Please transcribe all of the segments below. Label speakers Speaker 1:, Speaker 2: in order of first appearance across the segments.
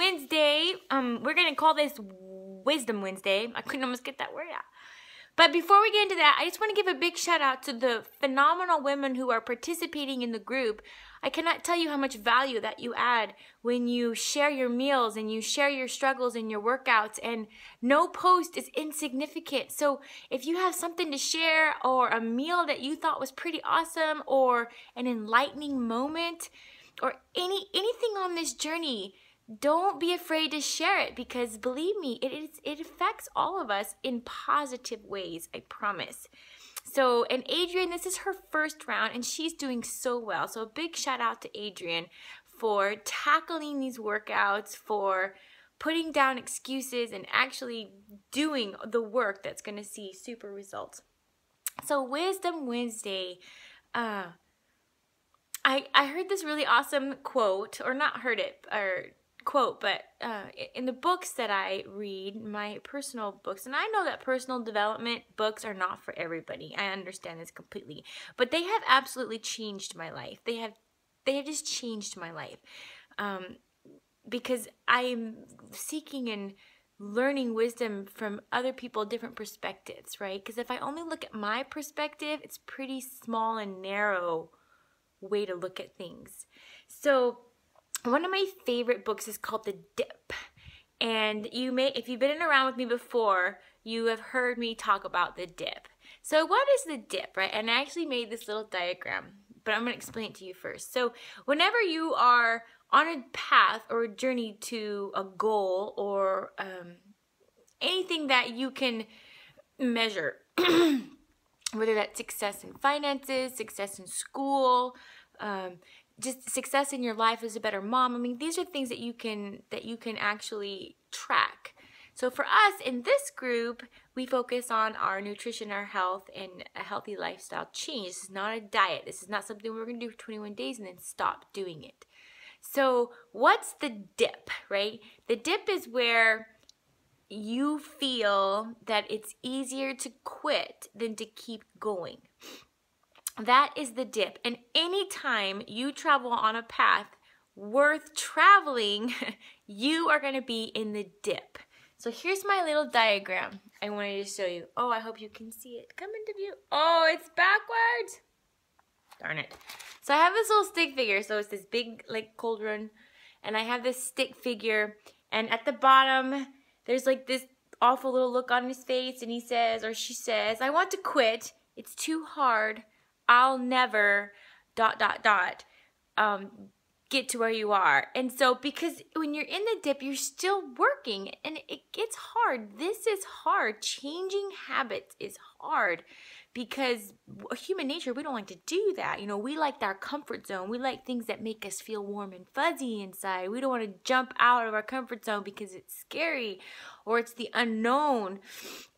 Speaker 1: Wednesday. We're going to call this Wisdom Wednesday. I couldn't almost get that word out. But before we get into that, I just want to give a big shout out to the phenomenal women who are participating in the group. I cannot tell you how much value that you add when you share your meals and you share your struggles and your workouts, and no post is insignificant. So if you have something to share, or a meal that you thought was pretty awesome, or an enlightening moment, or anything on this journey, don't be afraid to share it, because believe me, it affects all of us in positive ways, I promise. So, and Adrienne, this is her first round and she's doing so well. So a big shout out to Adrienne for tackling these workouts, for putting down excuses and actually doing the work that's going to see super results. So Wisdom Wednesday, I heard this really awesome quote, or not heard it, or quote, but in the books that I read, my personal books, and I know that personal development books are not for everybody. I understand this completely, but they have absolutely changed my life. They have just changed my life, because I am seeking and learning wisdom from other people, different perspectives, right? Because if I only look at my perspective, it's pretty small and narrow way to look at things. So one of my favorite books is called The Dip. And you may, if you've been around with me before, you have heard me talk about the dip. So what is the dip, right? And I actually made this little diagram, but I'm going to explain it to you first. So whenever you are on a path or a journey to a goal, or anything that you can measure, whether that's success in finances, success in school, just success in your life as a better mom. I mean, these are things that you can actually track. So for us in this group, we focus on our nutrition, our health, and a healthy lifestyle change. This is not a diet. This is not something we're going to do for 21 days and then stop doing it. So what's the dip, right? The dip is where you feel that it's easier to quit than to keep going. That is the dip. And anytime you travel on a path worth traveling, you are going to be in the dip. So here's my little diagram I wanted to show you. Oh, I hope you can see it. Come into view. Oh, it's backwards. Darn it. So I have this little stick figure. So it's this big like cauldron, and I have this stick figure, and at the bottom there's like this awful little look on his face, and he says, or she says, I want to quit. It's too hard. I'll never ... get to where you are. And so because when you're in the dip, you're still working and it gets hard. This is hard. Changing habits is hard because human nature, we don't like to do that. You know, we like our comfort zone. We like things that make us feel warm and fuzzy inside. We don't want to jump out of our comfort zone because it's scary or it's the unknown.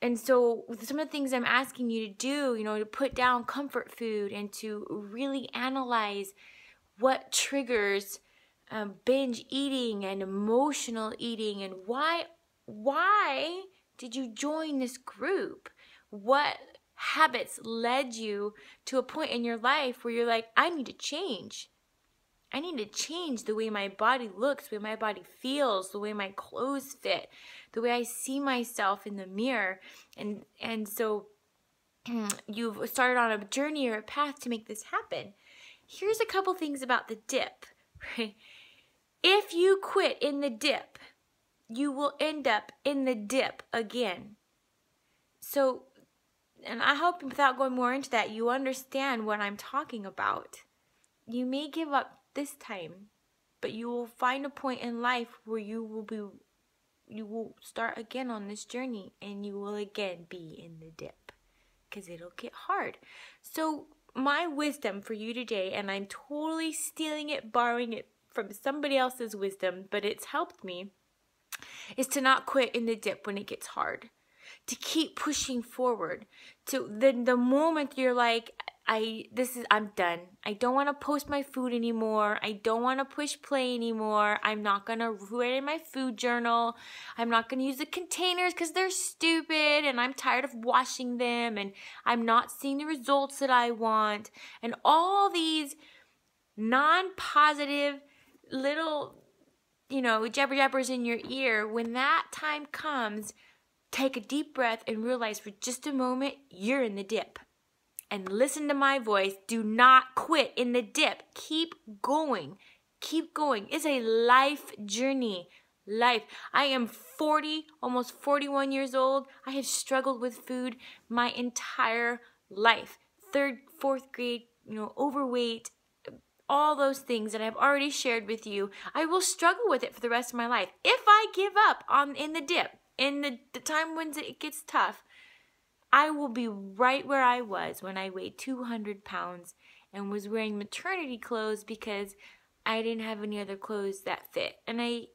Speaker 1: And so some of the things I'm asking you to do, you know, to put down comfort food and to really analyze what triggers binge eating and emotional eating, and why did you join this group? What habits led you to a point in your life where you're like, I need to change. I need to change the way my body looks, the way my body feels, the way my clothes fit, the way I see myself in the mirror. And so you've started on a journey or a path to make this happen. Here's a couple things about the dip, right? If you quit in the dip, you will end up in the dip again. So, and I hope without going more into that, you understand what I'm talking about. You may give up this time, but you will find a point in life where you will start again on this journey, and you will again be in the dip because it'll get hard. So my wisdom for you today, and I'm totally stealing it, borrowing it from somebody else's wisdom, but it's helped me, is to not quit in the dip when it gets hard. To keep pushing forward. To the moment you're like, I'm done. I don't want to post my food anymore. I don't want to push play anymore. I'm not going to write in my food journal. I'm not going to use the containers because they're stupid and I'm tired of washing them and I'm not seeing the results that I want. And all these non-positive little, jabber jabbers in your ear, when that time comes, take a deep breath and realize for just a moment you're in the dip. And listen to my voice. Do not quit in the dip. Keep going. Keep going. It's a life journey. Life. I am 40, almost 41 years old. I have struggled with food my entire life. 3rd, 4th grade, overweight, all those things that I've already shared with you. I will struggle with it for the rest of my life. If I give up in the dip, in the time when it gets tough, I will be right where I was when I weighed 200 pounds and was wearing maternity clothes because I didn't have any other clothes that fit. And I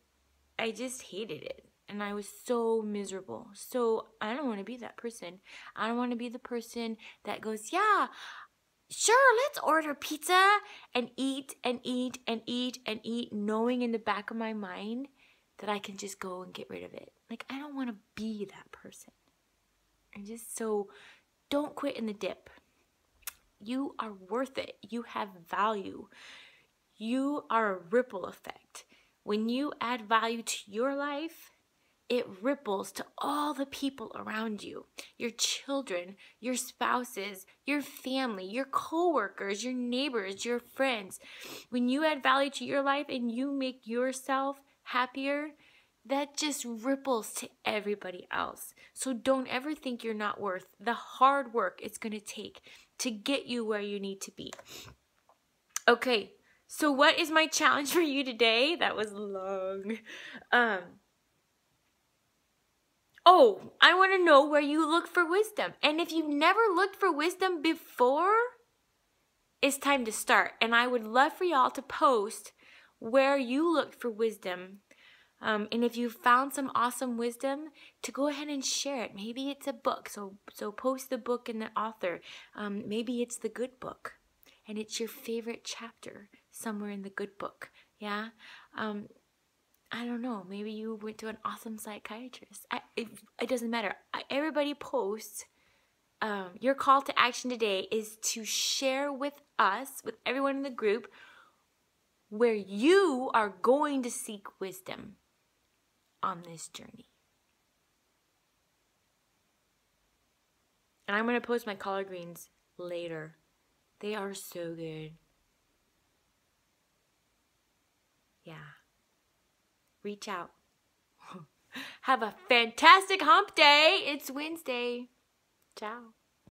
Speaker 1: just hated it. And I was so miserable. So I don't want to be that person. I don't want to be the person that goes, yeah, sure, let's order pizza and eat and eat and eat and eat, knowing in the back of my mind that I can just go and get rid of it. Like, I don't want to be that person. And just so, don't quit in the dip. You are worth it. You have value. You are a ripple effect. When you add value to your life, it ripples to all the people around you. Your children, your spouses, your family, your coworkers, your neighbors, your friends. When you add value to your life and you make yourself happier, that just ripples to everybody else. So don't ever think you're not worth the hard work it's going to take to get you where you need to be. Okay, so what is my challenge for you today? That was long. I want to know where you look for wisdom. And if you've never looked for wisdom before, it's time to start. And I would love for y'all to post where you looked for wisdom. And if you found some awesome wisdom, to go ahead and share it. Maybe it's a book, so post the book and the author. Maybe it's the good book, and it's your favorite chapter somewhere in the good book. Yeah, I don't know. Maybe you went to an awesome psychiatrist. It doesn't matter. Everybody posts. Your call to action today is to share with us, with everyone in the group, where you are going to seek wisdom on this journey. And I'm going to post my collard greens later. They are so good. Yeah. Reach out. Have a fantastic hump day. It's Wednesday. Ciao.